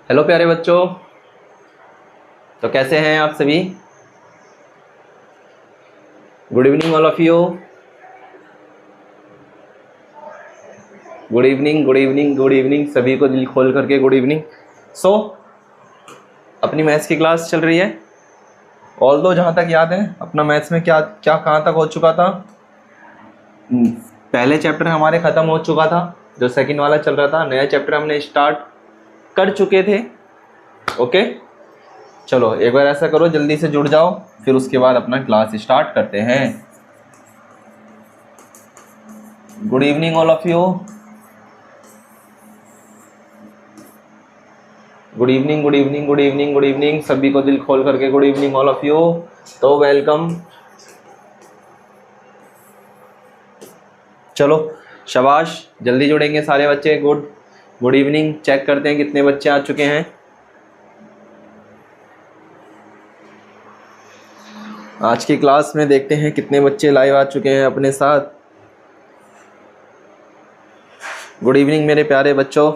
Hello प्यारे बच्चों, तो कैसे हैं आप सभी? Good evening all of you. Good evening, good evening, good evening, सभी को दिल खोल करके गुड इवनिंग। अपनी मैथ्स की क्लास चल रही है। ऑल्दो जहाँ तक याद है अपना मैथ्स में क्या क्या कहाँ तक हो चुका था। पहले चैप्टर हमारे ख़त्म हो चुका था, जो सेकंड वाला चल रहा था। नया चैप्टर हमने स्टार्ट कर चुके थे। ओके, चलो एक बार ऐसा करो, जल्दी से जुड़ जाओ, फिर उसके बाद अपना क्लास स्टार्ट करते हैं। Good evening all of you. Good evening, good evening, good evening, good evening, सभी को दिल खोल करके good evening all of you. तो वेलकम। चलो शाबाश, जल्दी जुड़ेंगे सारे बच्चे। Good evening. चेक करते हैं कितने बच्चे आ चुके हैं। आज की क्लास में देखते हैं कितने बच्चे लाइव आ चुके हैं अपने साथ। गुड इवनिंग मेरे प्यारे बच्चों।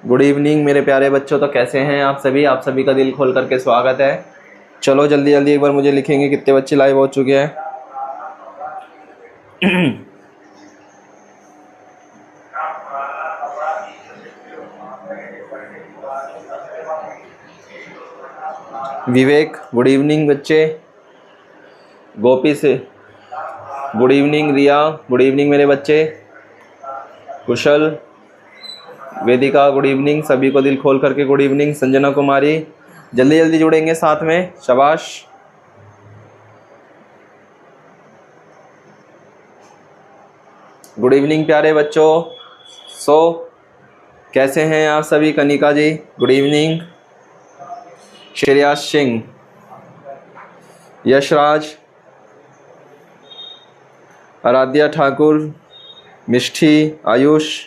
गुड इवनिंग मेरे प्यारे बच्चों, तो कैसे हैं आप सभी? आप सभी का दिल खोल करके स्वागत है। चलो जल्दी जल्दी एक बार मुझे लिखेंगे कितने बच्चे लाइव हो चुके हैं। विवेक गुड इवनिंग बच्चे। गोपी से गुड इवनिंग। रिया गुड इवनिंग मेरे बच्चे। कुशल, वेदिका गुड इवनिंग, सभी को दिल खोल करके गुड इवनिंग। संजना कुमारी, जल्दी जल्दी जुड़ेंगे साथ में, शाबाश। गुड इवनिंग प्यारे बच्चों। कैसे हैं आप सभी? Kanika ji good evening. Shreya Singh, Yashraj, Aradhya Thakur, Mishti, Ayush,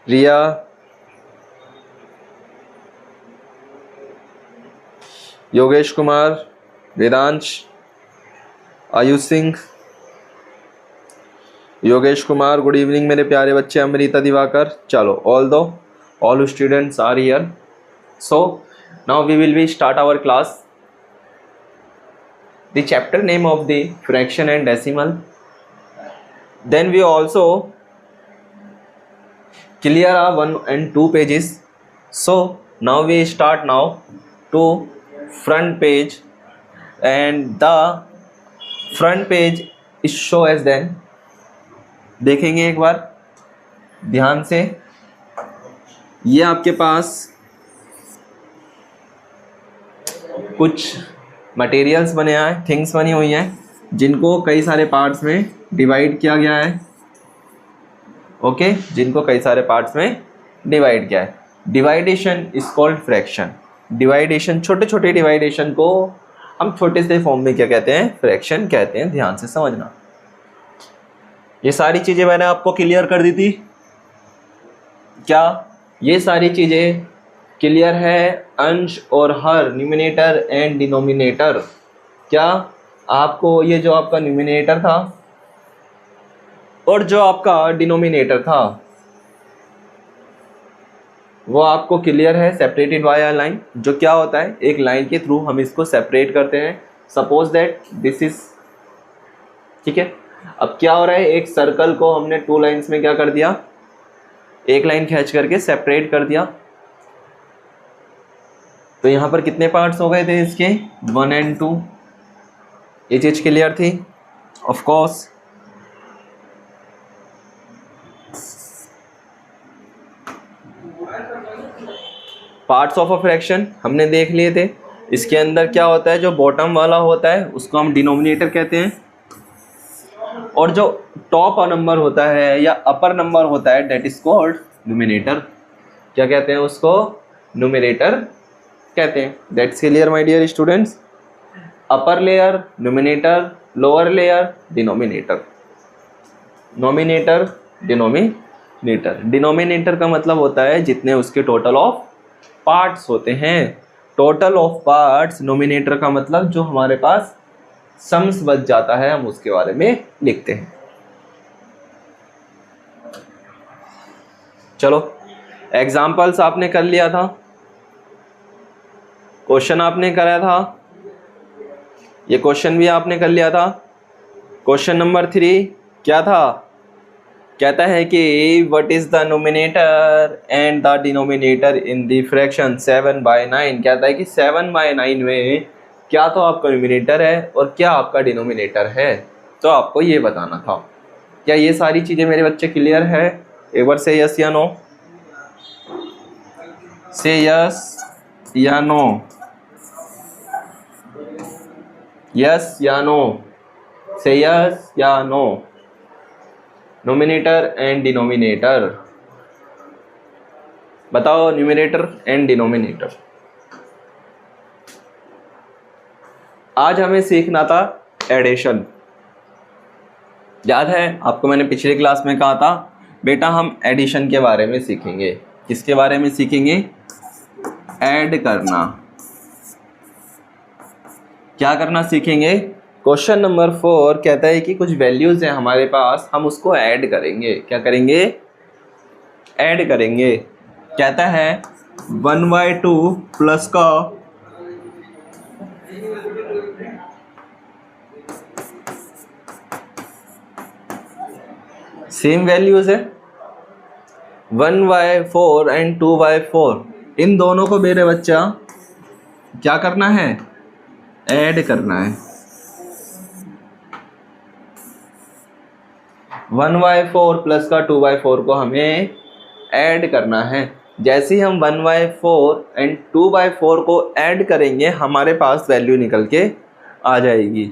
Riya, Yogesh Kumar, Vedansh, Ayush Singh, Yogesh Kumar good evening मेरे प्यारे बच्चे। अमृता दिवाकर। चलो all students are here, so now we will be start our class. The chapter name of the fraction and decimal, then we also clear are 1 and 2 pages. So now we start now to front page, and the front page is show as then। देखेंगे एक बार ध्यान से। ये आपके पास कुछ materials बने हैं, things बनी हुई हैं, जिनको कई सारे पार्ट्स में डिवाइड किया गया है। ओके, जिनको कई सारे पार्ट्स में डिवाइड किया है। डिवाइडेशन इज कॉल्ड फ्रैक्शन। डिवाइडेशन, छोटे छोटे डिवाइडेशन को हम छोटे से फॉर्म में क्या कहते हैं? फ्रैक्शन कहते हैं। ध्यान से समझना। ये सारी चीज़ें मैंने आपको क्लियर कर दी थी क्या? ये सारी चीज़ें क्लियर है? अंश और हर, न्यूमिनेटर एंड डिनोमिनेटर। क्या आपको ये जो आपका न्यूमिनेटर था और जो आपका डिनोमिनेटर था वो आपको क्लियर है? Separated by a line. जो क्या होता है, एक लाइन के थ्रू हम इसको सेपरेट करते हैं। सपोज दैट दिस इज, ठीक है। अब क्या हो रहा है, एक सर्कल को हमने 2 लाइन्स में क्या कर दिया? एक लाइन खींच करके सेपरेट कर दिया। तो यहाँ पर कितने पार्ट्स हो गए थे इसके? 1 and 2। ये चीज क्लियर थी? Of course. Parts of a fraction हमने देख लिए थे। इसके अंदर क्या होता है, जो बॉटम वाला होता है उसको हम डिनोमिनेटर कहते हैं, और जो टॉप नंबर होता है या अपर नंबर होता है दैट इज कॉल्ड न्यूमिनेटर। क्या कहते हैं उसको? न्यूमिनेटर कहते हैं। That's clear my dear students. Upper layer numerator, lower layer denominator. Numerator denominator, denominator का मतलब होता है जितने उसके टोटल ऑफ पार्ट्स होते हैं। टोटल ऑफ पार्ट्स, नोमिनेटर का मतलब जो हमारे पास सम्स बच जाता है हम उसके बारे में लिखते हैं। चलो एग्जाम्पल्स आपने कर लिया था, क्वेश्चन आपने कराया था, ये क्वेश्चन भी आपने कर लिया था। क्वेश्चन नंबर 3 क्या था, कहता है कि what is the nominator and the denominator in the fraction 7/9। कहता है कि 7/9 में क्या तो आपका न्यूमिनेटर है और क्या आपका डिनोमिनेटर है, तो आपको ये बताना था। क्या ये सारी चीज़ें मेरे बच्चे क्लियर है? एक बार से यस या नो, से यस या नो, यस या नो, से यस या नो। नोमिनेटर एंड डिनोमिनेटर बताओ, न्यूमिनेटर एंड डिनोमिनेटर। आज हमें सीखना था एडिशन। याद है आपको, मैंने पिछले क्लास में कहा था बेटा हम एडिशन के बारे में सीखेंगे। किसके बारे में सीखेंगे? ऐड करना। क्या करना सीखेंगे? क्वेश्चन नंबर 4 कहता है कि कुछ वैल्यूज हैं हमारे पास, हम उसको ऐड करेंगे। क्या करेंगे? ऐड करेंगे। कहता है 1/2 प्लस का सेम वैल्यूज है 1/4 एंड 2/4। इन दोनों को मेरे बच्चा क्या करना है? ऐड करना है। 1/4 प्लस का 2/4 को हमें ऐड करना है। जैसे ही हम 1/4 एंड 2/4 को ऐड करेंगे हमारे पास वैल्यू निकल के आ जाएगी।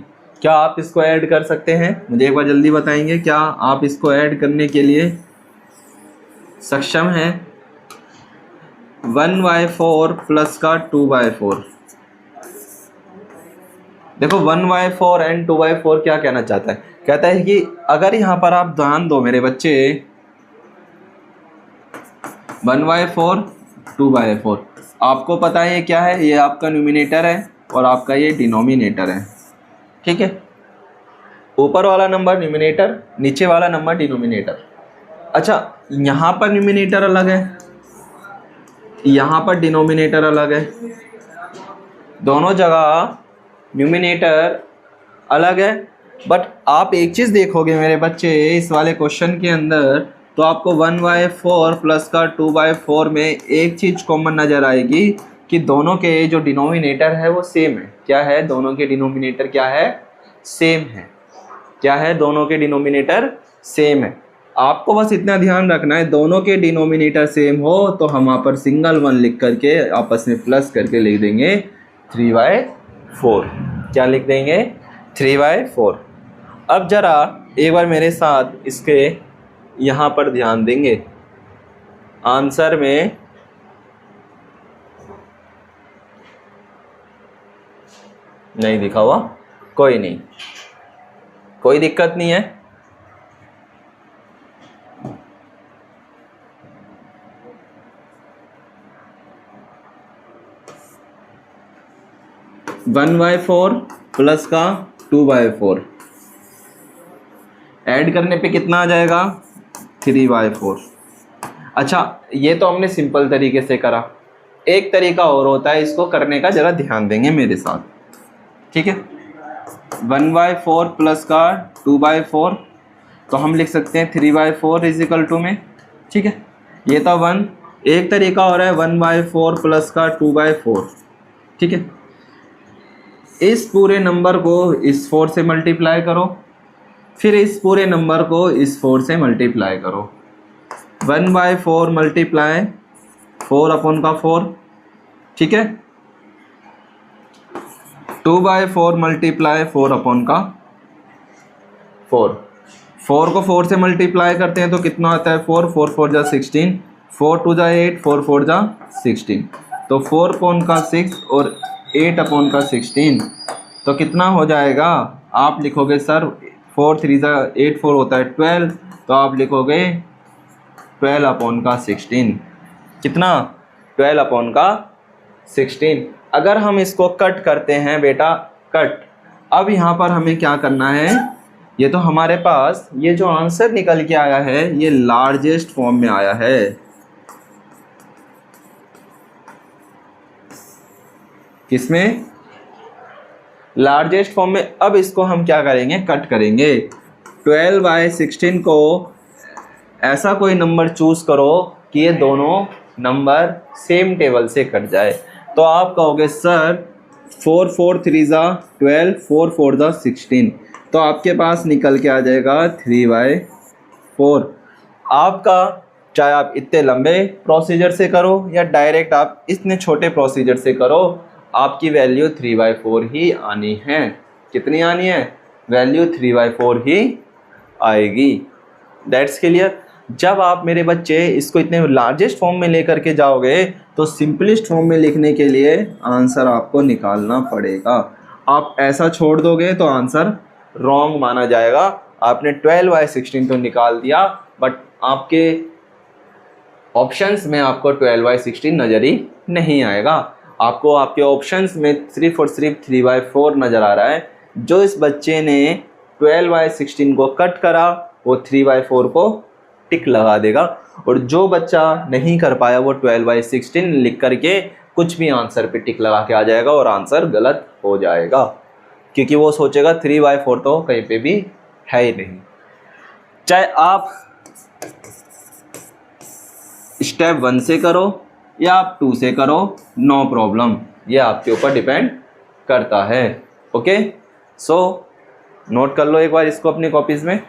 क्या आप इसको ऐड कर सकते हैं? मुझे एक बार जल्दी बताएंगे, क्या आप इसको ऐड करने के लिए सक्षम हैं? 1/4 प्लस का 2/4। देखो 1/4 एंड 2/4 क्या कहना चाहता है? कहता है कि अगर यहाँ पर आप ध्यान दो मेरे बच्चे, 1/4 2/4 आपको पता है ये क्या है? ये आपका न्यूमिनेटर है और आपका ये डिनोमिनेटर है। ठीक है, ऊपर वाला नंबर न्यूमिनेटर, नीचे वाला नंबर डिनोमिनेटर। अच्छा, यहाँ पर न्यूमिनेटर अलग है, यहाँ पर डिनोमिनेटर अलग है, दोनों जगह न्यूमिनेटर अलग है। बट आप एक चीज़ देखोगे मेरे बच्चे इस वाले क्वेश्चन के अंदर, तो आपको 1/4 प्लस का 2/4 में एक चीज़ कॉमन नज़र आएगी कि दोनों के जो डिनोमिनेटर है वो सेम है। क्या है? दोनों के डिनोमिनेटर क्या है? सेम है। क्या है? दोनों के डिनोमिनेटर सेम है। आपको बस इतना ध्यान रखना है, दोनों के डिनोमिनेटर सेम हो तो हम यहाँ पर सिंगल 1 लिख करके आपस में प्लस करके लिख देंगे 3/4। क्या लिख देंगे? 3/4। अब जरा एक बार मेरे साथ इसके यहाँ पर ध्यान देंगे, आंसर में नहीं दिखा हुआ, कोई नहीं, कोई दिक्कत नहीं है। वन बाय 4 प्लस का 2/4 ऐड करने पे कितना आ जाएगा? 3/4। अच्छा, ये तो हमने सिंपल तरीके से करा। एक तरीका और होता है इसको करने का, जरा ध्यान देंगे मेरे साथ। ठीक है, 1/4 प्लस का 2/4 तो हम लिख सकते हैं 3/4 इज इक्वल टू में। ठीक है, ये तो 1। एक तरीका हो रहा है 1/4 प्लस का 2/4। ठीक है, इस पूरे नंबर को इस 4 से मल्टीप्लाई करो, फिर इस पूरे नंबर को इस 4 से मल्टीप्लाई करो। 1/4 मल्टीप्लाई 4/4। ठीक है, 2/4 मल्टीप्लाई 4/4। 4 को 4 से मल्टीप्लाई करते हैं तो कितना आता है? 4 4 4 जा 16, 4 2 जा 8, 4 4 जा 16। तो 4/6 और 8/16 तो कितना हो जाएगा, आप लिखोगे सर 4 3 8 4 होता है 12, तो आप लिखोगे 12 अपॉन का 16। कितना, 12 अपॉन का 16। अगर हम इसको कट करते हैं बेटा, कट, अब यहाँ पर हमें क्या करना है, ये तो हमारे पास ये जो आंसर निकल के आया है ये लार्जेस्ट फॉर्म में आया है। किसमें, लार्जेस्ट फॉर्म में। अब इसको हम क्या करेंगे, कट करेंगे। 12/16 को ऐसा कोई नंबर चूज करो कि ये दोनों नंबर सेम टेबल से कट जाए। तो आप कहोगे सर 4 4 3 12, 4 4 16, तो आपके पास निकल के आ जाएगा 3/4। आपका चाहे आप इतने लंबे प्रोसीजर से करो या डायरेक्ट आप इतने छोटे प्रोसीजर से करो, आपकी वैल्यू 3/4 ही आनी है। कितनी आनी है, वैल्यू 3/4 ही आएगी। That's clear. जब आप मेरे बच्चे इसको इतने लार्जेस्ट फॉर्म में लेकर के जाओगे तो सिंपलेस्ट फॉर्म में लिखने के लिए आंसर आपको निकालना पड़ेगा। आप ऐसा छोड़ दोगे तो आंसर रॉन्ग माना जाएगा। आपने 12/16 तो निकाल दिया, बट आपके ऑप्शंस में आपको 12/16 नज़र ही नहीं आएगा। आपको आपके ऑप्शंस में सिर्फ और सिर्फ 3/4 नज़र आ रहा है। जो इस बच्चे ने 12/16 को कट करा वो 3/4 को टिक लगा देगा, और जो बच्चा नहीं कर पाया वो 12/16 लिख करके कुछ भी आंसर पे टिक लगा के आ जाएगा और आंसर गलत हो जाएगा, क्योंकि वो सोचेगा 3/4 तो कहीं पे भी है ही नहीं। चाहे आप स्टेप 1 से करो या आप 2 से करो, नो प्रॉब्लम, ये आपके ऊपर डिपेंड करता है। ओके, सो नोट कर लो एक बार इसको अपनी कॉपीज में।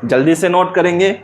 जल्दी से नोट करेंगे।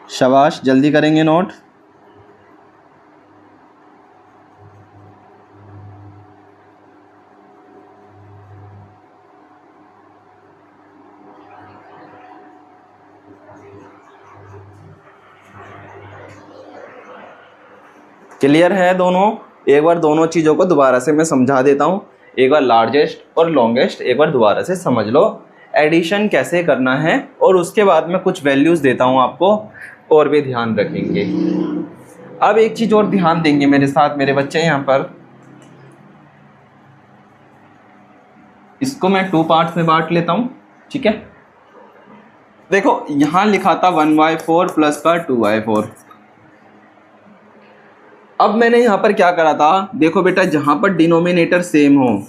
शाबाश, जल्दी करेंगे नोट। क्लियर है दोनों? एक बार दोनों चीज़ों को दोबारा से मैं समझा देता हूँ। एक बार लार्जेस्ट और लॉन्गेस्ट एक बार दोबारा से समझ लो, एडिशन कैसे करना है, और उसके बाद मैं कुछ वैल्यूज़ देता हूँ आपको, और भी ध्यान रखेंगे। अब एक चीज़ और ध्यान देंगे मेरे साथ मेरे बच्चे यहाँ पर, इसको मैं 2 पार्ट्स में बांट लेता हूँ, ठीक है। देखो यहाँ लिखा था 1/4 प्लस का 2/4। अब मैंने यहाँ पर क्या करा था, देखो बेटा, जहाँ पर डिनोमिनेटर सेम हो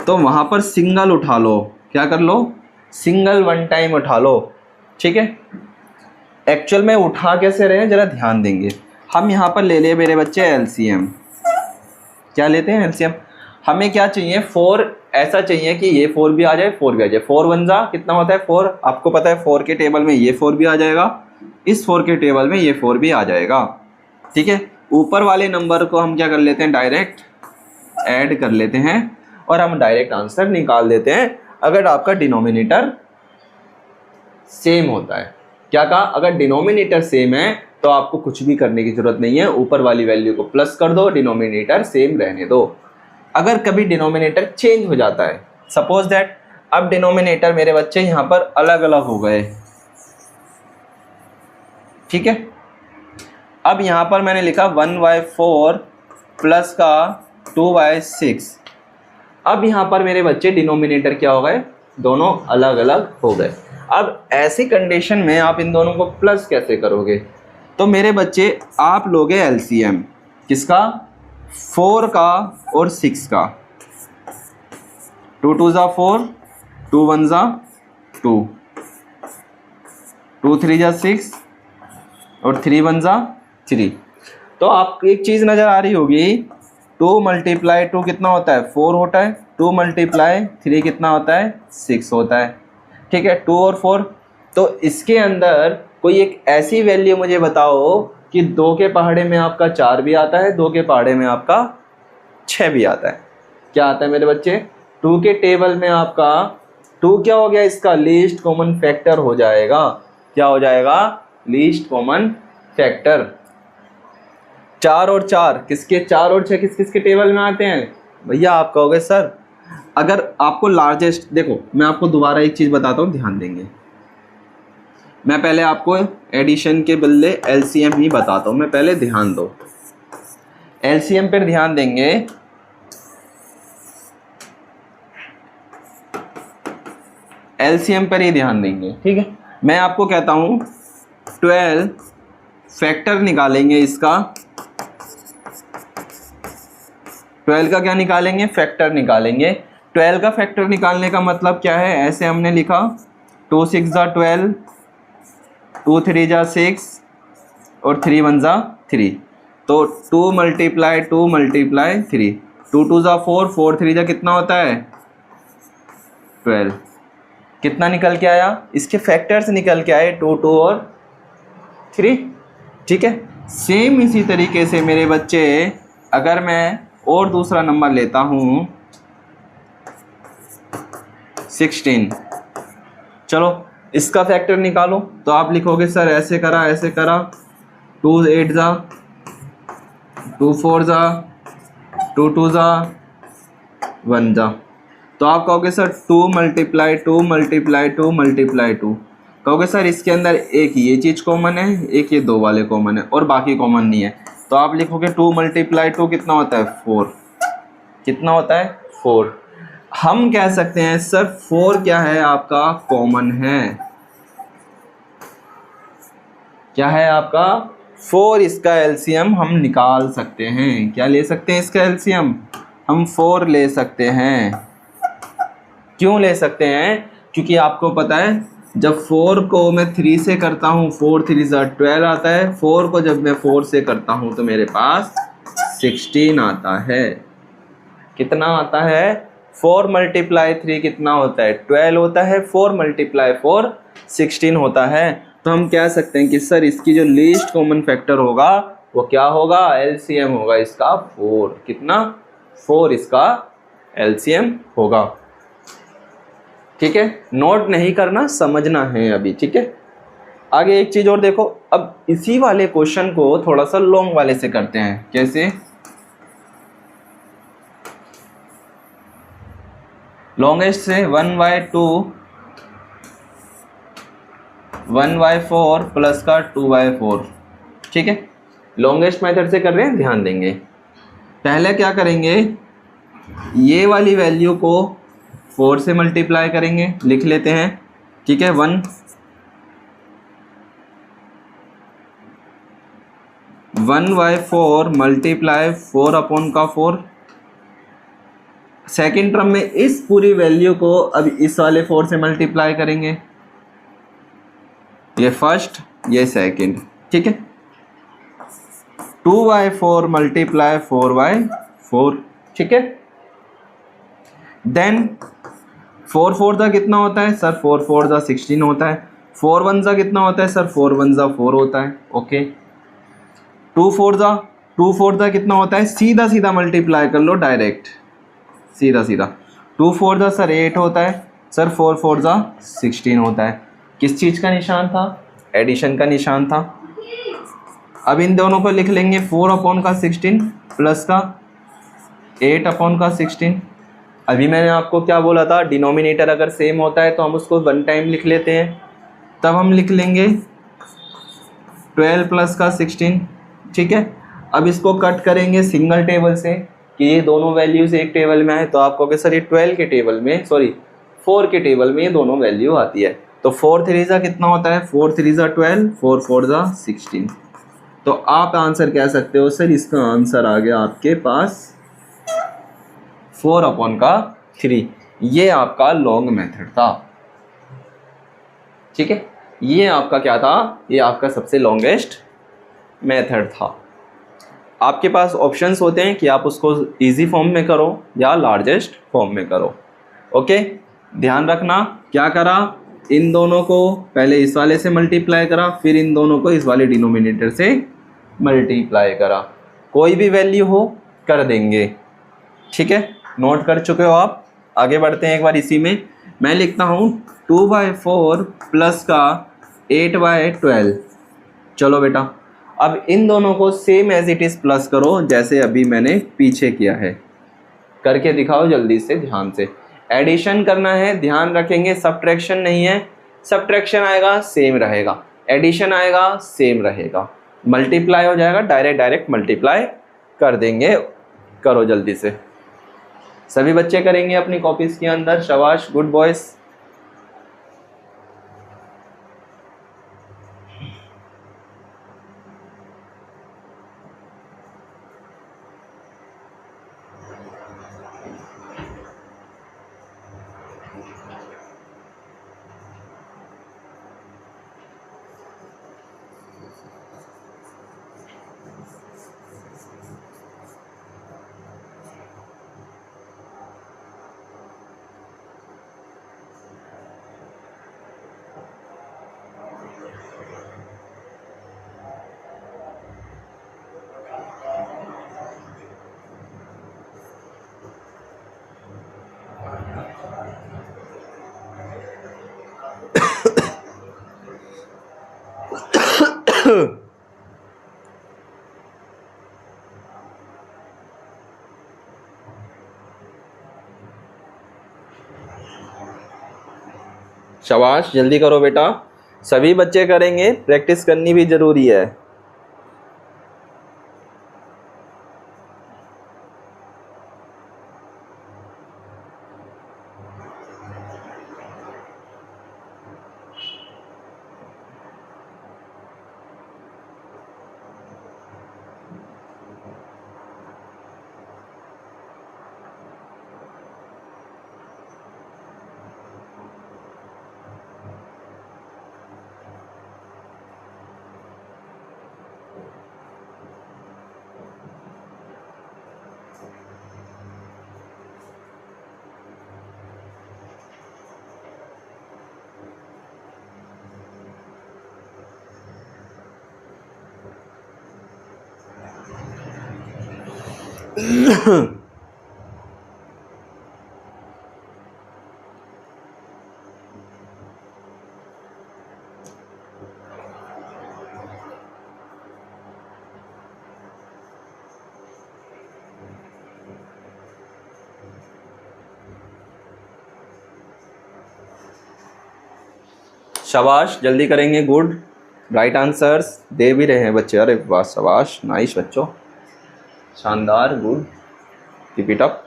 तो वहाँ पर सिंगल उठा लो। क्या कर लो, सिंगल वन टाइम उठा लो, ठीक है। एक्चुअल में उठा कैसे रहे हैं जरा ध्यान देंगे। हम यहाँ पर ले ले मेरे बच्चे एलसीएम। क्या लेते हैं, एलसीएम। हमें क्या चाहिए, 4 ऐसा चाहिए कि ये 4 भी आ जाए, 4 भी आ जाए। 4 1 जा कितना होता है 4, आपको पता है 4 के टेबल में ये 4 भी आ जाएगा, इस 4 के टेबल में ये 4 भी आ जाएगा, ठीक है। ऊपर वाले नंबर को हम क्या कर लेते हैं, डायरेक्ट ऐड कर लेते हैं और हम डायरेक्ट आंसर निकाल देते हैं अगर आपका डिनोमिनेटर सेम होता है। क्या कहा? अगर डिनोमिनेटर सेम है तो आपको कुछ भी करने की जरूरत नहीं है, ऊपर वाली वैल्यू को प्लस कर दो, डिनोमिनेटर सेम रहने दो। अगर कभी डिनोमिनेटर चेंज हो जाता है, सपोज दैट अब डिनोमिनेटर मेरे बच्चे यहाँ पर अलग अलग हो गए, ठीक है। अब यहाँ पर मैंने लिखा 1/4 प्लस का 2/6। अब यहाँ पर मेरे बच्चे डिनोमिनेटर क्या हो गए? दोनों अलग अलग हो गए। अब ऐसी कंडीशन में आप इन दोनों को प्लस कैसे करोगे? तो मेरे बच्चे आप लोगे एलसीएम किसका? 4 का और 6 का। 2 2 = 4, 2 1 = 2, 2 3 = 6 और 3 1 = 3। तो आपको एक चीज़ नज़र आ रही होगी, 2 × 2 कितना होता है? 4 होता है। 2 × 3 कितना होता है? 6 होता है, ठीक है। 2 और 4। तो इसके अंदर कोई एक ऐसी वैल्यू मुझे बताओ कि 2 के पहाड़े में आपका 4 भी आता है, 2 के पहाड़े में आपका 6 भी आता है। क्या आता है मेरे बच्चे? 2 के टेबल में आपका 2 क्या हो गया? इसका लीस्ट कॉमन फैक्टर हो जाएगा। क्या हो जाएगा? Least common factor. 4 और 4 किसके? 4 और 6 किस किस के टेबल में आते हैं? भैया आप कहोगे सर अगर आपको लार्जेस्ट, देखो मैं आपको दोबारा एक चीज़ बताता हूँ, ध्यान देंगे। मैं पहले आपको एडिशन के बदले एलसीएम ही बताता हूँ, मैं पहले ध्यान दो। एलसीएम पर ध्यान देंगे। एलसीएम पर ही ध्यान देंगे, ठीक है। मैं आपको कहता हूँ 12 फैक्टर निकालेंगे इसका। 12 का क्या निकालेंगे? फैक्टर निकालेंगे। 12 का फैक्टर निकालने का मतलब क्या है? ऐसे हमने लिखा 2 6 = 12, 2 3 = 6 और 3 1 = 3। तो 2 × 2 × 3, 2 2 = 4, 4 3 = कितना होता है? 12। कितना निकल के आया? इसके फैक्टर्स निकल के आए 2 2 और 3, ठीक है। सेम इसी तरीके से मेरे बच्चे अगर मैं और दूसरा नंबर लेता हूँ 16, चलो इसका फैक्टर निकालो। तो आप लिखोगे सर ऐसे करा ऐसे करा, 2 8 ज़ा, 2 4 ज़ा, 2 2 ज़ा, 1 ज़ा। तो आप कहोगे सर 2 × 2 × 2 × 2। कहोगे सर इसके अंदर एक ये चीज़ कॉमन है, एक ये 2 वाले कॉमन है और बाकी कॉमन नहीं है। तो आप लिखोगे 2 × 2 कितना होता है? 4। कितना होता है? 4। हम कह सकते हैं सर 4 क्या है? आपका कॉमन है। क्या है आपका? 4। इसका एलसीएम हम निकाल सकते हैं। क्या ले सकते हैं इसका एलसीएम? हम 4 ले सकते हैं। क्यों ले सकते हैं? क्योंकि आपको पता है जब 4 को मैं 3 से करता हूँ 4 3 = 12 आता है। 4 को जब मैं 4 से करता हूँ तो मेरे पास 16 आता है। कितना आता है? 4 × 3 कितना होता है? 12 होता है। 4 × 4 16 होता है। तो हम कह सकते हैं कि सर इसकी जो लीस्ट कॉमन फैक्टर होगा वो क्या होगा? एलसीएम होगा इसका 4। कितना? 4 इसका एलसीएम होगा, ठीक है। नोट नहीं करना, समझना है अभी, ठीक है। आगे एक चीज़ और देखो, अब इसी वाले क्वेश्चन को थोड़ा सा लॉन्ग वाले से करते हैं। कैसे? लॉन्गेस्ट से 1/2 1/4 प्लस का 2/4, ठीक है। लॉन्गेस्ट मेथड से कर रहे हैं, ध्यान देंगे। पहले क्या करेंगे? ये वाली वैल्यू को 4 से मल्टीप्लाई करेंगे, लिख लेते हैं, ठीक है। 1 1/4 मल्टीप्लाई 4/4। सेकेंड टर्म में इस पूरी वैल्यू को अब इस वाले 4 से मल्टीप्लाई करेंगे। ये फर्स्ट, ये सेकेंड, ठीक है। 2/4 मल्टीप्लाई 4/4, ठीक है। देन 4 4 ज़ा कितना होता है? सर 4 4 ज़ा 16 होता है। 4 1 ज़ा कितना होता है? सर 4 1 ज़ा 4 होता है, ओके। 2 4 ज़ा 2 4 कितना होता है, सीधा सीधा मल्टीप्लाई कर लो डायरेक्ट, सीधा सीधा। 2 4 सर 8 होता है सर, 4 4 16 होता है। किस चीज़ का निशान था, एडिशन का निशान था। अब इन दोनों को लिख लेंगे 4/16 प्लस का 8/16। अभी मैंने आपको क्या बोला था, डिनोमिनेटर अगर सेम होता है तो हम उसको 1 टाइम लिख लेते हैं। तब हम लिख लेंगे 12 प्लस का 16, ठीक है। अब इसको कट करेंगे सिंगल टेबल से कि ये दोनों वैल्यूज एक टेबल में आए, तो आप कहोगे सर ये 12 के टेबल में, सॉरी 4 के टेबल में ये दोनों वैल्यू आती है। तो 4 3 कितना होता है, 4 3 12, 4 4 16। तो आप आंसर कह सकते हो सर इसका आंसर आ गया आपके पास 4/3। ये आपका लॉन्ग मेथड था, ठीक है। ये आपका क्या था, ये आपका सबसे लॉन्गेस्ट मेथड था। आपके पास ऑप्शंस होते हैं कि आप उसको इजी फॉर्म में करो या लार्जेस्ट फॉर्म में करो। ओके, ध्यान रखना क्या करा, इन दोनों को पहले इस वाले से मल्टीप्लाई करा, फिर इन दोनों को इस वाले डिनोमिनेटर से मल्टीप्लाई करा। कोई भी वैल्यू हो कर देंगे, ठीक है। नोट कर चुके हो आप। आगे बढ़ते हैं एक बार इसी में। मैं लिखता हूँ 2/4 प्लस का 8/12। चलो बेटा, अब इन दोनों को same as it is plus करो जैसे अभी मैंने पीछे किया है। करके दिखाओ जल्दी से, ध्यान से। एडिशन करना है, ध्यान रखेंगे, सब्ट्रैक्शन नहीं है। सब्ट्रैक्शन आएगा सेम रहेगा, एडिशन आएगा सेम रहेगा। मल्टीप्लाई हो जाएगा, डायरेक्ट मल्टीप्लाई कर देंगे। करो जल्दी से, सभी बच्चे करेंगे अपनी कॉपीज के अंदर। शाबाश, गुड बॉयज। शाबाश, जल्दी करो बेटा, सभी बच्चे करेंगे, प्रैक्टिस करनी भी जरूरी है। शाबाश, जल्दी करेंगे, गुड, राइट आंसर्स दे भी रहे हैं बच्चे। अरे वाह, शाबाश, नाइस बच्चों, शानदार, गुड, कीप इट अप।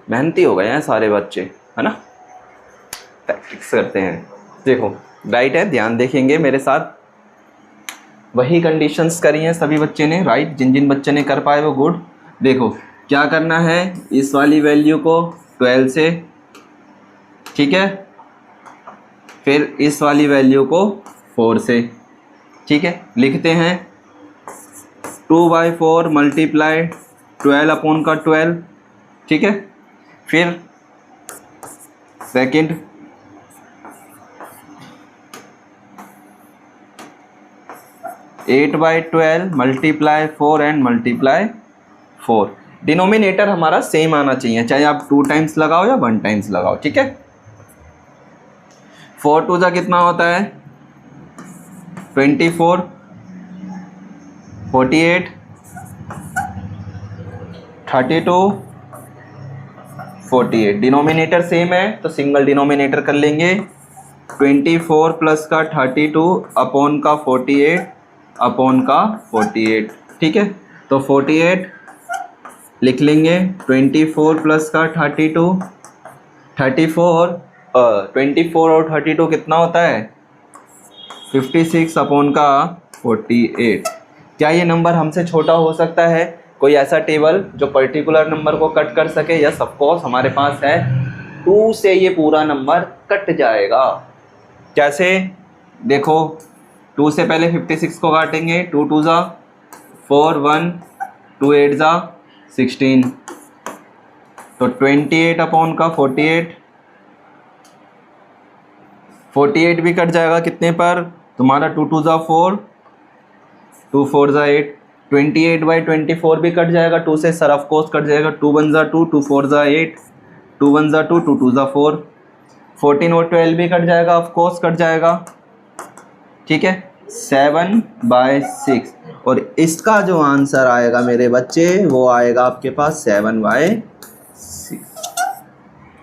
मेहनती हो गए हैं सारे बच्चे, है ना, प्रैक्टिस करते हैं। देखो राइट है, ध्यान देखेंगे मेरे साथ। वही कंडीशंस करी हैं सभी बच्चे ने, राइट। जिन जिन बच्चे ने कर पाए वो गुड। देखो क्या करना है, इस वाली वैल्यू को 12 से, ठीक है, फिर इस वाली वैल्यू को 4 से, ठीक है। लिखते हैं 2/4 मल्टीप्लाई 12/12, ठीक है। फिर second, 8/12 multiply 4 and multiply 4। Denominator हमारा सेम आना चाहिए, चाहे आप 2 टाइम्स लगाओ या 1 टाइम्स लगाओ, ठीक है। 4 2 जा कितना होता है 24, 48, 32, 48। डिनोमिनेटर सेम है तो सिंगल डिनोमिनेटर कर लेंगे। 24 प्लस का 32 अपॉन का 48 अपॉन का 48, ठीक है। तो 48 लिख लेंगे, 24 प्लस का 32, 24 और 32 कितना होता है 56 अपॉन का 48। क्या ये नंबर हमसे छोटा हो सकता है? कोई ऐसा टेबल जो पर्टिकुलर नंबर को कट कर सके? यस ऑफ कोर्स हमारे पास है। 2 से ये पूरा नंबर कट जाएगा। कैसे देखो, 2 से पहले 56 को काटेंगे, 2 2 जा 4, 1 2 8 जा 16, तो 28 अपॉन का 48, 48 भी कट जाएगा कितने पर तुम्हारा 2 2 जा 4, 2 4 जा 8, 28/24 भी कट जाएगा 2 से, सर ऑफ कोर्स कट जाएगा, 2 1 जा 2, 2 4 जा 8, 2 1 जा 2, 2 2 जा 4, 14 और 12 भी कट जाएगा, ऑफ कोर्स कट जाएगा, ठीक है। 7/6 और इसका जो आंसर आएगा मेरे बच्चे वो आएगा आपके पास 7/6,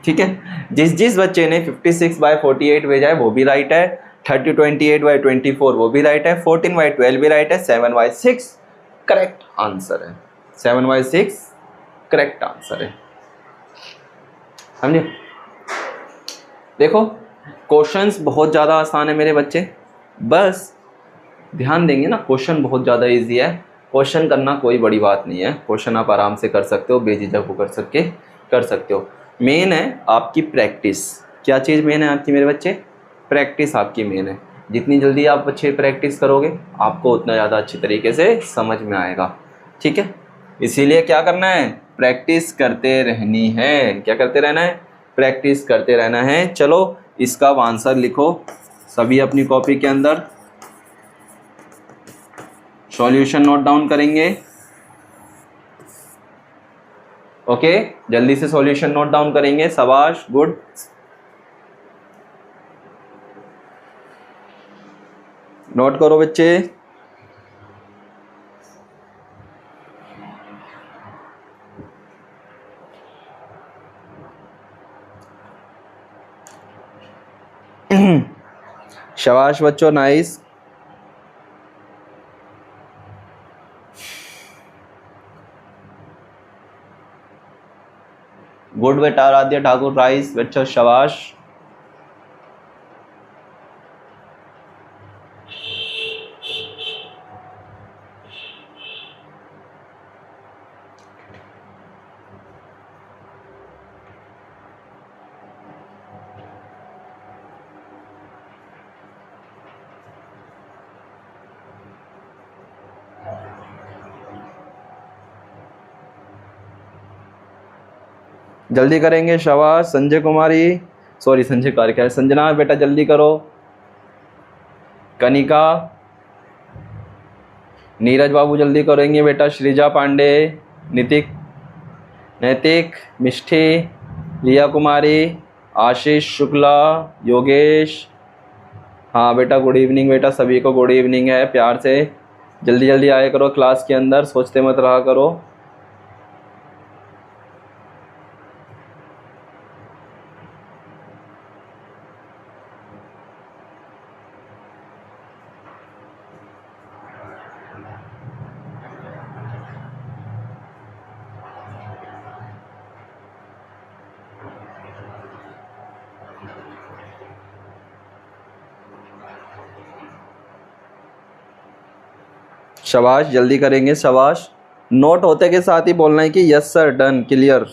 ठीक है। जिस जिस बच्चे ने 56/48 भेजा है वो भी राइट है, 28/24 वो भी राइट है, 14/12 भी राइट है, 7/6 करेक्ट आंसर है, 7/6 करेक्ट आंसर है, समझे। देखो क्वेश्चंस बहुत ज़्यादा आसान है मेरे बच्चे, बस ध्यान देंगे ना, क्वेश्चन बहुत ज़्यादा इजी है, क्वेश्चन करना कोई बड़ी बात नहीं है, क्वेश्चन आप आराम से कर सकते हो, बेझिझक हो कर सकते हो। मेन है आपकी प्रैक्टिस। क्या चीज़ मेन है आपकी मेरे बच्चे? प्रैक्टिस आपकी मेन है। जितनी जल्दी आप अच्छे प्रैक्टिस करोगे आपको उतना ज़्यादा अच्छी तरीके से समझ में आएगा, ठीक है। इसीलिए क्या करना है, प्रैक्टिस करते रहनी है। क्या करते रहना है? प्रैक्टिस करते रहना है। चलो इसका आंसर लिखो सभी अपनी कॉपी के अंदर, सॉल्यूशन नोट डाउन करेंगे, ओके। जल्दी से सॉल्यूशन नोट डाउन करेंगे, शाबाश, गुड। नोट करो बच्चे। शाबाश बच्चों, नाइस। गुड बेटा आराध्य ठाकुर, राइस बच्चों, शाबाश। जल्दी करेंगे, शाबाश। संजय कुमारी, सॉरी संजय कार्य, संजना बेटा जल्दी करो। कनिका, नीरज बाबू जल्दी करेंगे बेटा। श्रीजा पांडे, नितिक, नैतिक, मिष्ठी, लिया कुमारी, आशीष शुक्ला, योगेश, हाँ बेटा गुड इवनिंग बेटा, सभी को गुड इवनिंग है, प्यार से जल्दी जल्दी आया करो क्लास के अंदर, सोचते मत रहा करो। शाबाश, जल्दी करेंगे, शाबाश। नोट होते के साथ ही बोलना है कि यस सर, डन, क्लियर।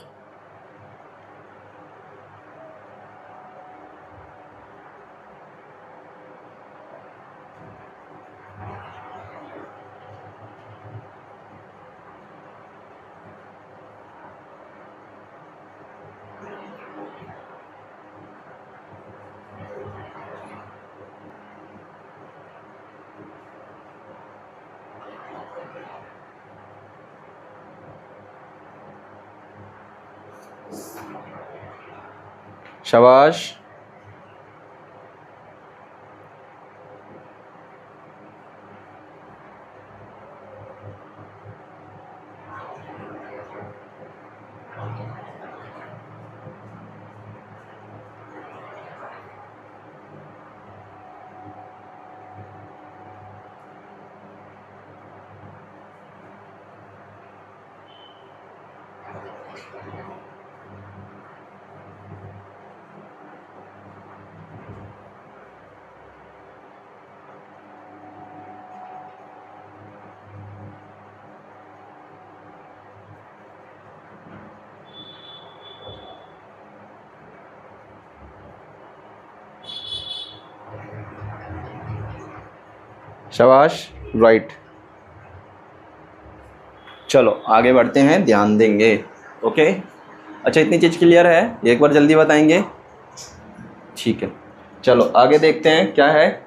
शाबाश। शाबाश, राइट। चलो आगे बढ़ते हैं, ध्यान देंगे। ओके, अच्छा इतनी चीज़ क्लियर है, एक बार जल्दी बताएंगे। ठीक है, चलो आगे देखते हैं क्या है।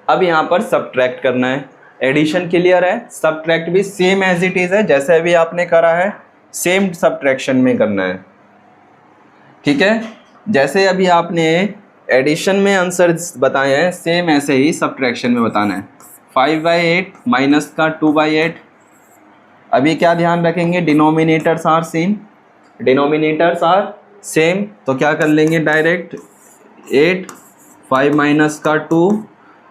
अब यहाँ पर सबट्रैक्ट करना है, एडिशन क्लियर है, सबट्रैक्ट भी सेम एज इट इज़ है, जैसे अभी आपने करा है सेम सबट्रैक्शन में करना है। ठीक है, जैसे अभी आपने एडिशन में आंसर बताए हैं सेम ऐसे ही सबट्रैक्शन में बताना है। 5/8 माइनस का 2/8। अभी क्या ध्यान रखेंगे, denominators are same, denominators are same, तो क्या कर लेंगे डायरेक्ट 8, 5 माइनस का 2,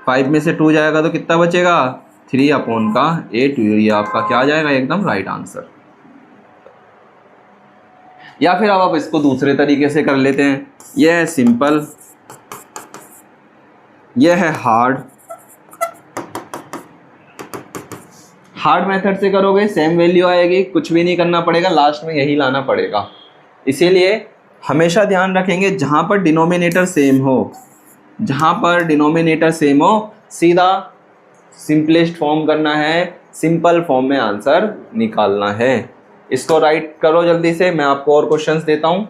5 में से 2 जाएगा तो कितना बचेगा 3/8। ये आपका क्या आ जाएगा, एकदम राइट आंसर। या फिर अब आप इसको दूसरे तरीके से कर लेते हैं, यह है सिंपल, यह है हार्ड। हार्ड मेथड से करोगे सेम वैल्यू आएगी, कुछ भी नहीं करना पड़ेगा, लास्ट में यही लाना पड़ेगा। इसीलिए हमेशा ध्यान रखेंगे जहां पर डिनोमिनेटर सेम हो, जहां पर डिनोमिनेटर सेम हो सीधा सिंपलेस्ट फॉर्म करना है, सिंपल फॉर्म में आंसर निकालना है। इसको राइट करो जल्दी से, मैं आपको और क्वेश्चंस देता हूं,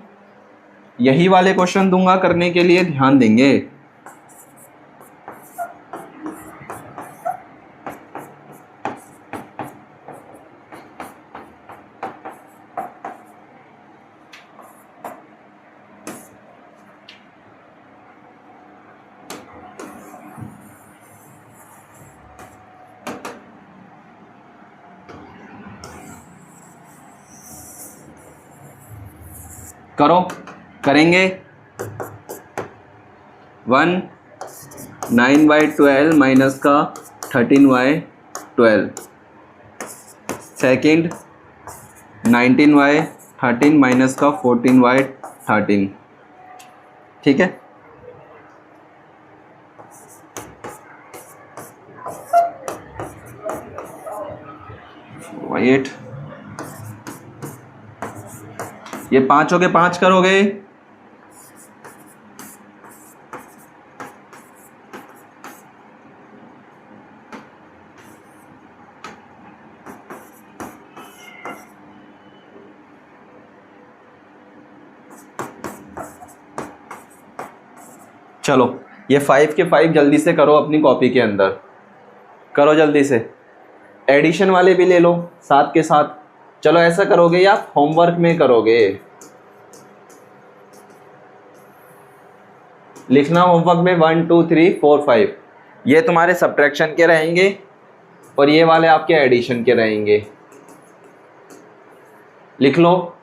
यही वाले क्वेश्चन दूंगा करने के लिए, ध्यान देंगे। करो, करेंगे। 9/12 माइनस का 13/12, सेकेंड 19/13 माइनस का 14/13। ठीक है, वेट, ये 5 हो गए, 5 करोगे, चलो ये 5 के 5 जल्दी से करो अपनी कॉपी के अंदर, करो जल्दी से। एडिशन वाले भी ले लो साथ के साथ। चलो ऐसा करोगे या होमवर्क में करोगे, लिखना होमवर्क में 1 2 3 4 5, ये तुम्हारे सब्ट्रैक्शन के रहेंगे और ये वाले आपके एडिशन के रहेंगे। लिख लो।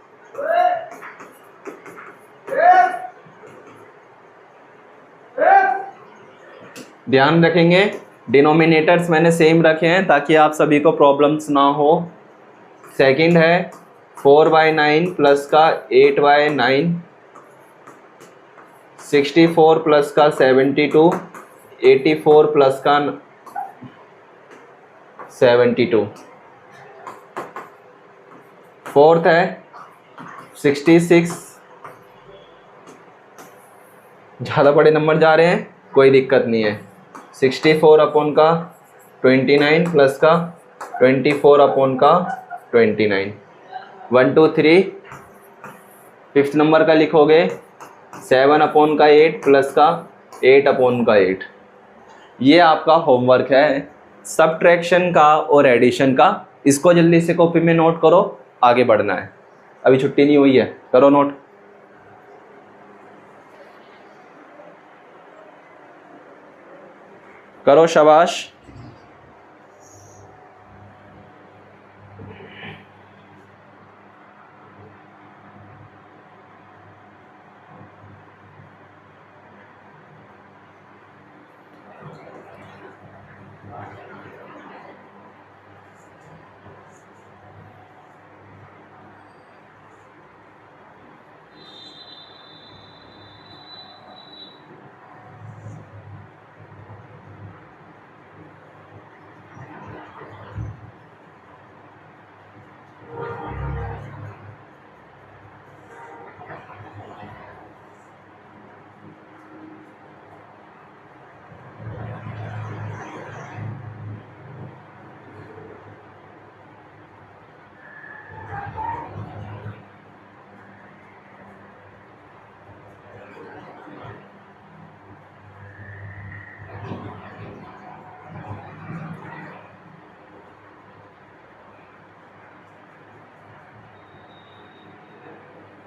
ध्यान रखेंगे डिनोमिनेटर्स मैंने सेम रखे हैं ताकि आप सभी को प्रॉब्लम्स ना हो। सेकंड है 4/9 प्लस का 8/9, 64 प्लस का 72, 84 प्लस का 72। फोर्थ है 66, ज़्यादा बड़े नंबर जा रहे हैं, कोई दिक्कत नहीं है। 64 अपॉन का 29 प्लस का 24 अपॉन का 29। 1 2 3 फिफ्थ नंबर का लिखोगे 7 अपॉन का 8 प्लस का 8 अपॉन का 8। ये आपका होमवर्क है सब्ट्रैक्शन का और एडिशन का, इसको जल्दी से कॉपी में नोट करो, आगे बढ़ना है। अभी छुट्टी नहीं हुई है, करो नोट। करो, शाबाश।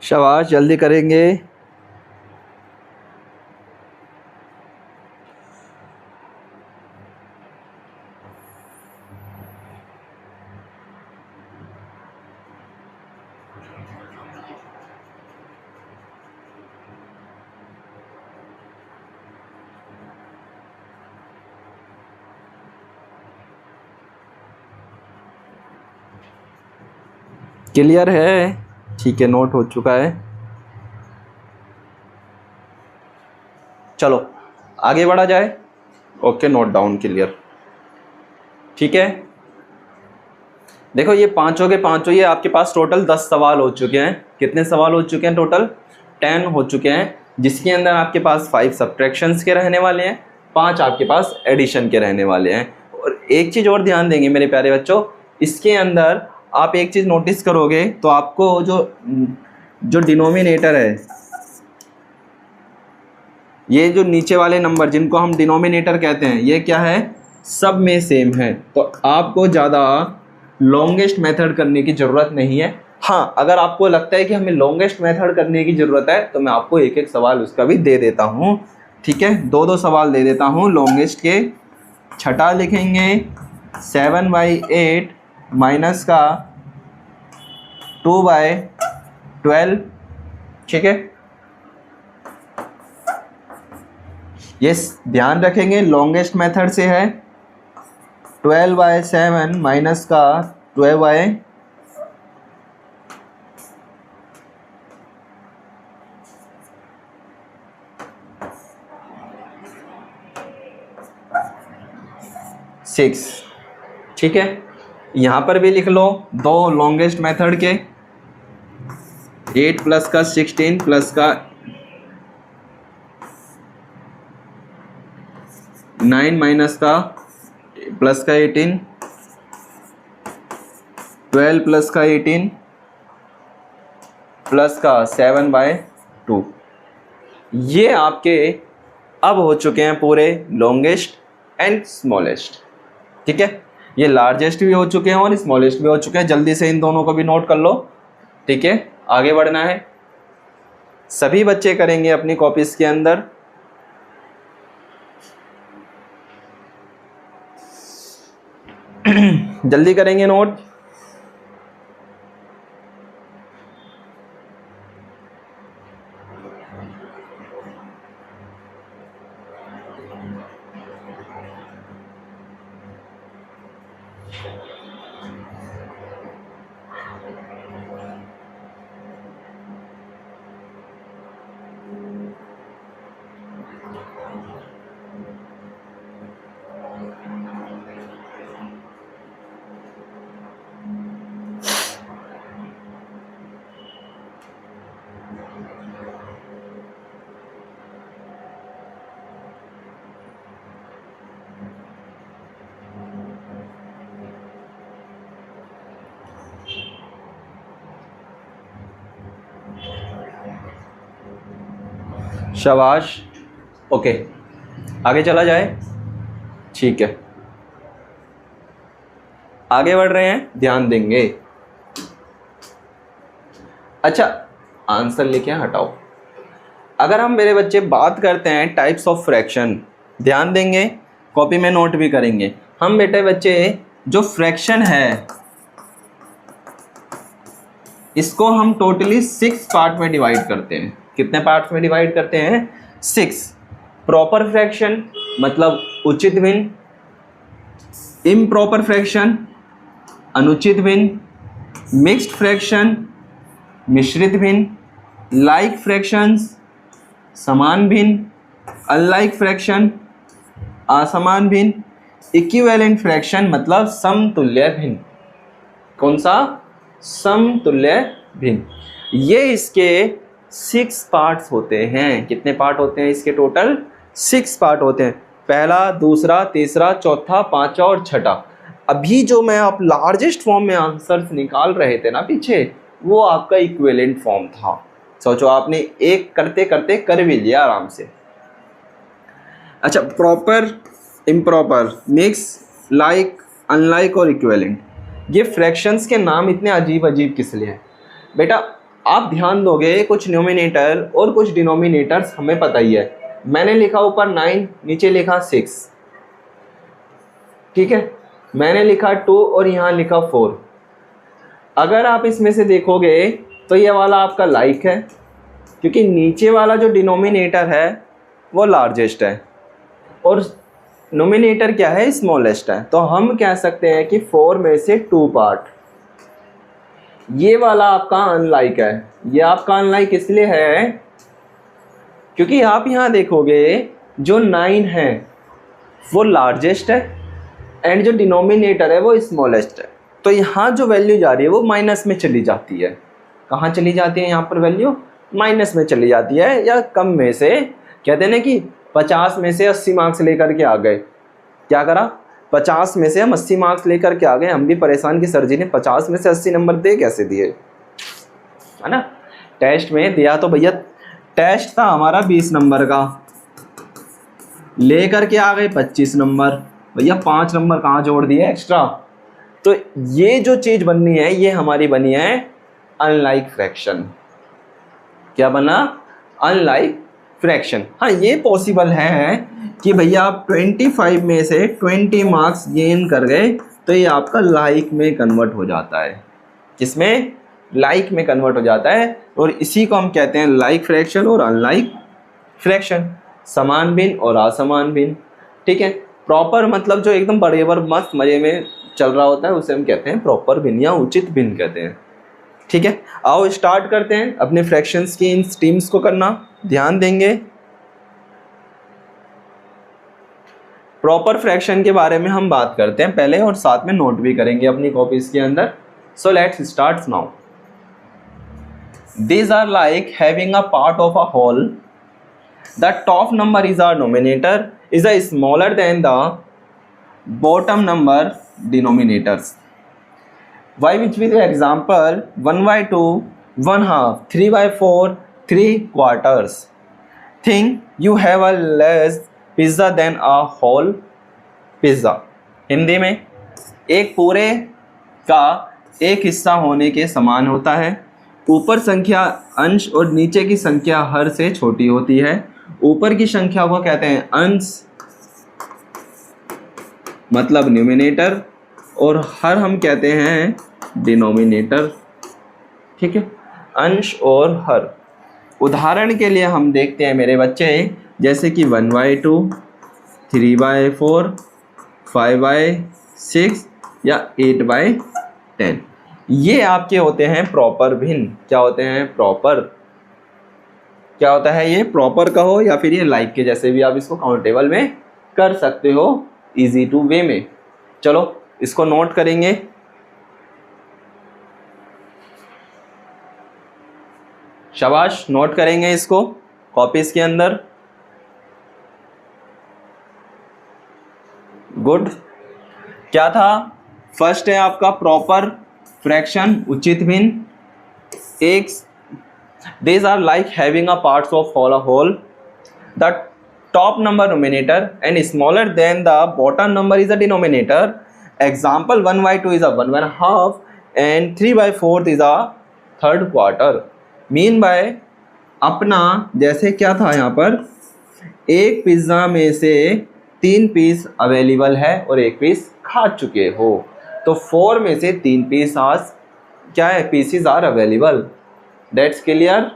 शाबाश, जल्दी करेंगे। क्लियर है? ठीक है, नोट हो चुका है। चलो आगे बढ़ा जाए। Okay, note down, clear. ठीक है, देखो ये पांचों के पांचों, ये आपके पास टोटल 10 सवाल हो चुके हैं। कितने सवाल हो चुके हैं? टोटल 10 हो चुके हैं, जिसके अंदर आपके पास 5 सब्ट्रैक्शंस के रहने वाले हैं, 5 आपके पास एडिशन के रहने वाले हैं। और एक चीज़ और ध्यान देंगे मेरे प्यारे बच्चों, इसके अंदर आप एक चीज़ नोटिस करोगे तो आपको जो डिनोमिनेटर है, ये जो नीचे वाले नंबर जिनको हम डिनोमिनेटर कहते हैं, ये क्या है? सब में सेम है। तो आपको ज़्यादा लॉन्गेस्ट मेथड करने की ज़रूरत नहीं है। हाँ, अगर आपको लगता है कि हमें लॉन्गेस्ट मेथड करने की ज़रूरत है तो मैं आपको एक एक सवाल उसका भी दे देता हूँ। ठीक है, 2-2 सवाल दे देता हूँ लॉन्गेस्ट के। छठा लिखेंगे 7/8 माइनस का 2/12। ठीक है, ये ध्यान रखेंगे लॉन्गेस्ट मेथड से है। 12/7 माइनस का 12/6। ठीक है, यहाँ पर भी लिख लो दो लॉन्गेस्ट मेथड के, 8 प्लस का 16 प्लस का 9 माइनस का प्लस का 18, 12 प्लस का 18 प्लस का 7/2। ये आपके अब हो चुके हैं पूरे लॉन्गेस्ट एंड स्मॉलेस्ट। ठीक है, ये लार्जेस्ट भी हो चुके हैं और स्मॉलेस्ट भी हो चुके हैं। जल्दी से इन दोनों को भी नोट कर लो। ठीक है, आगे बढ़ना है। सभी बच्चे करेंगे अपनी कॉपीज के अंदर। जल्दी करेंगे नोट। शाबाश, ओके, आगे चला जाए। ठीक है, आगे बढ़ रहे हैं, ध्यान देंगे। अच्छा, आंसर लिखे हटाओ। अगर हम मेरे बच्चे बात करते हैं टाइप्स ऑफ फ्रैक्शन, ध्यान देंगे, कॉपी में नोट भी करेंगे। हम बेटे बच्चे जो फ्रैक्शन है इसको हम टोटली 6 पार्ट में डिवाइड करते हैं। कितने पार्ट्स में डिवाइड करते हैं? 6। प्रॉपर फ्रैक्शन मतलब उचित भिन्न, इम्प्रॉपर फ्रैक्शन अनुचित भिन्न, मिक्स्ड फ्रैक्शन मिश्रित भिन्न, लाइक फ्रैक्शंस समान भिन्न, अनलाइक फ्रैक्शन असमान भिन्न, इक्विवेलेंट फ्रैक्शन मतलब समतुल्य भिन्न। कौन सा? समतुल्य भिन्न। ये इसके 6 पार्ट्स होते हैं। कितने पार्ट होते हैं इसके? टोटल 6 पार्ट होते हैं। पहला, दूसरा, तीसरा, चौथा, पांचवा और छठा। अभी जो मैं आप लार्जेस्ट फॉर्म में आंसर्स निकाल रहे थे ना पीछे, वो आपका इक्विवेलेंट फॉर्म था। सोचो आपने एक करते करते कर भी लिया आराम से। अच्छा, proper, improper, mix, like, unlike और इक्विवेलेंट, ये फ्रैक्शंस के नाम इतने अजीब अजीब किस लिए हैं? बेटा आप ध्यान दोगे, कुछ न्यूमिनेटर और कुछ डिनोमिनेटर्स हमें पता ही है। मैंने लिखा ऊपर 9, नीचे लिखा 6, ठीक है। मैंने लिखा 2 और यहाँ लिखा 4। अगर आप इसमें से देखोगे तो ये वाला आपका लाइक है, क्योंकि नीचे वाला जो डिनोमिनेटर है वो लार्जेस्ट है और नोमिनेटर क्या है? स्मॉलेस्ट है। तो हम कह सकते हैं कि 4 में से 2 पार्ट। ये वाला आपका अनलाइक है। ये आपका अनलाइक इसलिए है क्योंकि आप यहाँ देखोगे जो 9 है वो लार्जेस्ट है एंड जो डिनोमिनेटर है वो स्मॉलेस्ट है। तो यहाँ जो वैल्यू जा रही है वो माइनस में चली जाती है। कहाँ चली जाती है? यहाँ पर वैल्यू माइनस में चली जाती है, या कम में से। कहते हैं ना कि 50 में से 80 मार्क्स लेकर के आ गए। क्या करा? 50 में से हम 80 मार्क्स लेकर के आ गए। हम भी परेशान कि सर जी ने 50 में से 80 नंबर दे कैसे दिए, है ना। टेस्ट में दिया तो भैया, टेस्ट था हमारा 20 नंबर का, लेकर के आ गए 25 नंबर। भैया 5 नंबर कहाँ जोड़ दिए एक्स्ट्रा। तो ये जो चीज़ बननी है ये हमारी बनी है अनलाइक फ्रैक्शन। क्या बना? Unlike fraction. हाँ, ये पॉसिबल है कि भैया आप 25 में से 20 मार्क्स गेन कर गए तो ये आपका लाइक में कन्वर्ट हो जाता है। किसमें? लाइक में कन्वर्ट हो जाता है। और इसी को हम कहते हैं लाइक फ्रैक्शन और अनलाइक फ्रैक्शन, समान भिन्न और असमान भिन्न, ठीक है। प्रॉपर मतलब जो एकदम बराबर मस्त मजे में चल रहा होता है उसे हम कहते हैं प्रॉपर भिन्न या उचित भिन्न कहते हैं, ठीक है। आओ स्टार्ट करते हैं अपने फ्रैक्शंस की इन स्ट्रीम्स को करना। ध्यान देंगे, प्रॉपर फ्रैक्शन के बारे में हम बात करते हैं पहले और साथ में नोट भी करेंगे अपनी कॉपीज के अंदर। So let's start now. These are like having a part of a whole. The top number is our numerator is a smaller than the bottom number denominators. Y which will be example 1/2, 1/2, 3/4, 3/4. Think you have a less pizza than a whole pizza. Hindi में एक पूरे का एक हिस्सा होने के समान होता है। ऊपर संख्या अंश और नीचे की संख्या हर से छोटी होती है। ऊपर की संख्या को कहते हैं अंश मतलब न्यूमिनेटर और हर हम कहते हैं डिनोमिनेटर, ठीक है। अंश और हर। उदाहरण के लिए हम देखते हैं मेरे बच्चे, जैसे कि 1/2, 3/4, 5/6 या 8/10, ये आपके होते हैं प्रॉपर भिन्न। क्या होते हैं? प्रॉपर। क्या होता है ये? प्रॉपर कहो या फिर ये लाइक के जैसे भी आप इसको काउंटेबल में कर सकते हो, इजी टू वे में। चलो इसको नोट करेंगे। शाबाश, नोट करेंगे इसको कॉपीज के अंदर। गुड। क्या था? फर्स्ट है आपका प्रॉपर फ्रैक्शन, उचित भिन्न। एक these are like having a parts of whole. The top number numerator and smaller than the bottom number is the denominator. Example 1/2 is a 1/2 and 3/4 is a 3/4. Mean by अपना, जैसे क्या था यहाँ पर, एक पिज्ज़ा में से 3 पीस अवेलेबल है और 1 पीस खा चुके हो, तो 4 में से 3 पीस आज क्या है, pieces are available. That's clear.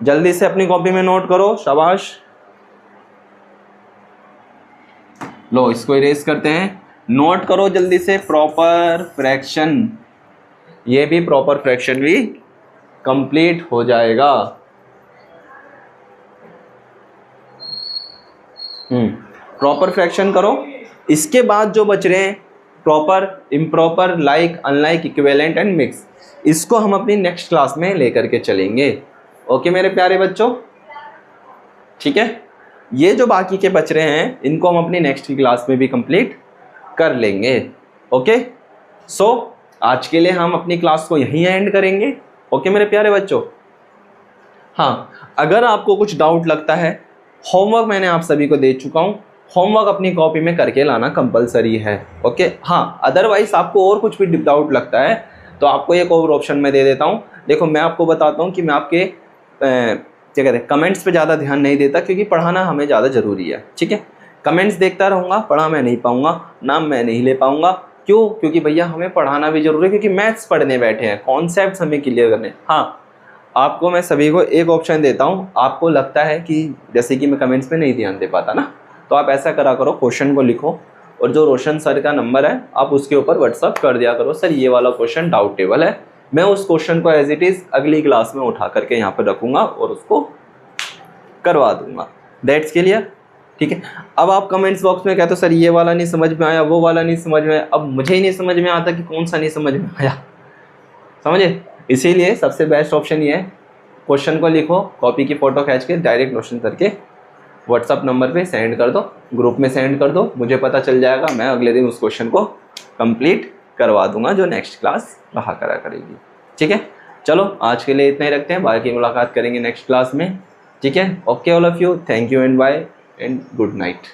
जल्दी से अपनी कॉपी में नोट करो, शाबाश। लो इसको इरेज करते हैं, नोट करो जल्दी से। प्रॉपर फ्रैक्शन, ये भी प्रॉपर फ्रैक्शन भी कंप्लीट हो जाएगा। प्रॉपर फ्रैक्शन करो। इसके बाद जो बच रहे हैं proper, improper, like, unlike, equivalent and mix, इसको हम अपनी नेक्स्ट क्लास में लेकर के चलेंगे। ओके मेरे प्यारे बच्चों, ठीक है। ये जो बाकी के बच रहे हैं इनको हम अपनी नेक्स्ट की क्लास में भी कंप्लीट कर लेंगे। ओके सो आज के लिए हम अपनी क्लास को यहीं एंड करेंगे। ओके मेरे प्यारे बच्चों। हाँ, अगर आपको कुछ डाउट लगता है, होमवर्क मैंने आप सभी को दे चुका हूँ, होमवर्क अपनी कॉपी में करके लाना कंपलसरी है। ओके हाँ, अदरवाइज आपको और कुछ भी डाउट लगता है तो आपको एक और ऑप्शन में दे देता हूँ। देखो मैं आपको बताता हूँ कि मैं आपके क्या कहते हैं, कमेंट्स पे ज़्यादा ध्यान नहीं देता, क्योंकि पढ़ाना हमें ज़्यादा ज़रूरी है। ठीक है, कमेंट्स देखता रहूँगा, पढ़ा मैं नहीं पाऊँगा, नाम मैं नहीं ले पाऊँगा। क्यों? क्योंकि भैया हमें पढ़ाना भी जरूरी है, क्योंकि मैथ्स पढ़ने बैठे हैं, कॉन्सेप्ट्स हमें क्लियर करने। हाँ, आपको मैं सभी को एक ऑप्शन देता हूँ। आपको लगता है कि जैसे कि मैं कमेंट्स पे नहीं ध्यान दे पाता ना, तो आप ऐसा करा करो, क्वेश्चन को लिखो और जो रोशन सर का नंबर है आप उसके ऊपर व्हाट्सअप कर दिया करो, सर ये वाला क्वेश्चन डाउटेबल है। मैं उस क्वेश्चन को एज इट इज़ अगली क्लास में उठा करके यहाँ पर रखूँगा और उसको करवा दूंगा। That's clear. ठीक है, अब आप कमेंट्स बॉक्स में कहते हो सर ये वाला नहीं समझ में आया, वो वाला नहीं समझ में आया। अब मुझे ही नहीं समझ में आता कि कौन सा नहीं समझ में आया, समझे। इसीलिए सबसे बेस्ट ऑप्शन ये है, क्वेश्चन को लिखो, कॉपी की फ़ोटो खींच के डायरेक्ट नोशन करके व्हाट्सअप नंबर पे सेंड कर दो, ग्रुप में सेंड कर दो, मुझे पता चल जाएगा। मैं अगले दिन उस क्वेश्चन को कंप्लीट करवा दूंगा जो नेक्स्ट क्लास रहा करा करेगी। ठीक है, चलो आज के लिए इतना ही रखते हैं, बाकी मुलाकात करेंगे नेक्स्ट क्लास में। ठीक है, okay all of you, thank you and bye and good night.